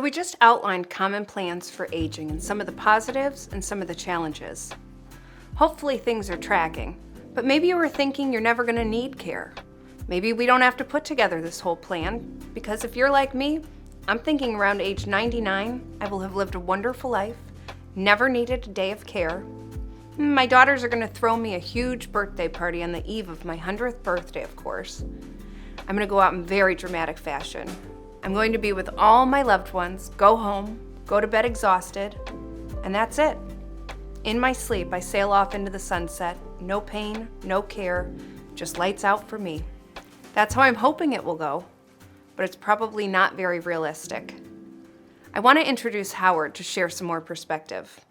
So we just outlined common plans for aging and some of the positives and some of the challenges. Hopefully things are tracking, but maybe you were thinking you're never going to need care. Maybe we don't have to put together this whole plan, because if you're like me, I'm thinking around age 99, I will have lived a wonderful life, never needed a day of care. My daughters are going to throw me a huge birthday party on the eve of my 100th birthday, of course. I'm going to go out in very dramatic fashion. I'm going to be with all my loved ones, go home, go to bed exhausted, and that's it. In my sleep, I sail off into the sunset. No pain, no care, just lights out for me. That's how I'm hoping it will go, but it's probably not very realistic. I want to introduce Howard to share some more perspective.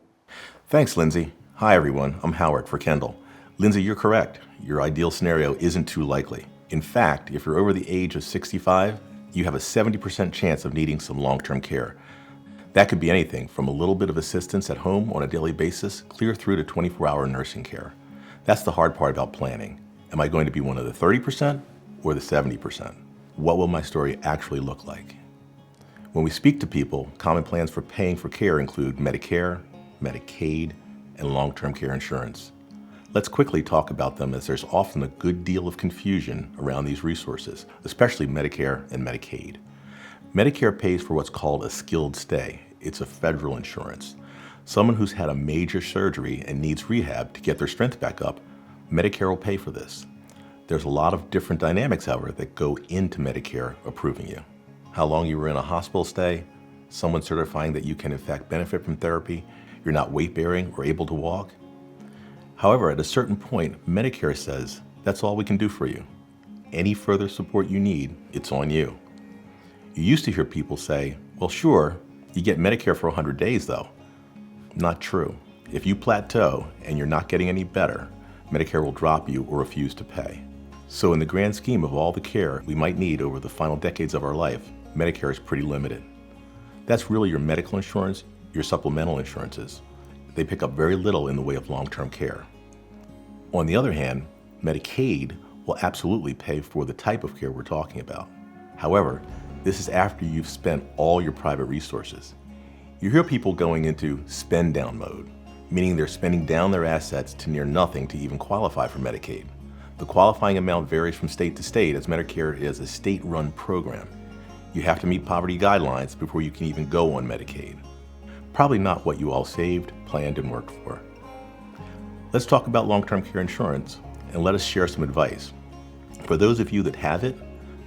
Thanks, Lindsay. Hi, everyone. I'm Howard for Kendal. Lindsay, you're correct. Your ideal scenario isn't too likely. In fact, if you're over the age of 65, you have a 70% chance of needing some long-term care. That could be anything from a little bit of assistance at home on a daily basis, clear through to 24-hour nursing care. That's the hard part about planning. Am I going to be one of the 30% or the 70%? What will my story actually look like? When we speak to people, common plans for paying for care include Medicare, Medicaid, and long-term care insurance. Let's quickly talk about them, as there's often a good deal of confusion around these resources, especially Medicare and Medicaid. Medicare pays for what's called a skilled stay. It's a federal insurance. Someone who's had a major surgery and needs rehab to get their strength back up, Medicare will pay for this. There's a lot of different dynamics, however, that go into Medicare approving you. How long you were in a hospital stay, someone certifying that you can in fact benefit from therapy, you're not weight-bearing or able to walk. However, at a certain point, Medicare says, that's all we can do for you. Any further support you need, it's on you. You used to hear people say, well, sure, you get Medicare for 100 days though. Not true. If you plateau and you're not getting any better, Medicare will drop you or refuse to pay. So in the grand scheme of all the care we might need over the final decades of our life, Medicare is pretty limited. That's really your medical insurance, your supplemental insurances. They pick up very little in the way of long-term care. On the other hand, Medicaid will absolutely pay for the type of care we're talking about. However, this is after you've spent all your private resources. You hear people going into spend down mode, meaning they're spending down their assets to near nothing to even qualify for Medicaid. The qualifying amount varies from state to state, as Medicare is a state-run program. You have to meet poverty guidelines before you can even go on Medicaid. Probably not what you all saved, planned, and worked for. Let's talk about long-term care insurance, and let us share some advice. For those of you that have it,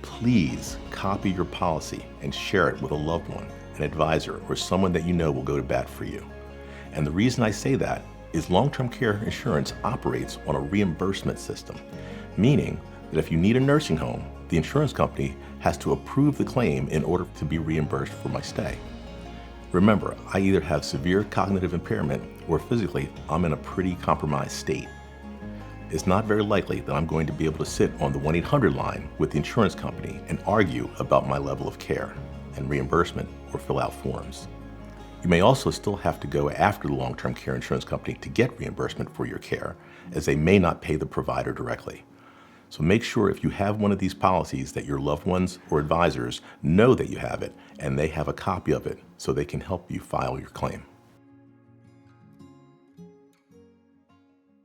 please copy your policy and share it with a loved one, an advisor, or someone that you know will go to bat for you. And the reason I say that is long-term care insurance operates on a reimbursement system, meaning that if you need a nursing home, the insurance company has to approve the claim in order to be reimbursed for my stay. Remember, I either have severe cognitive impairment or physically I'm in a pretty compromised state. It's not very likely that I'm going to be able to sit on the 1-800 line with the insurance company and argue about my level of care and reimbursement or fill out forms. You may also still have to go after the long-term care insurance company to get reimbursement for your care, as they may not pay the provider directly. So make sure if you have one of these policies that your loved ones or advisors know that you have it and they have a copy of it so they can help you file your claim.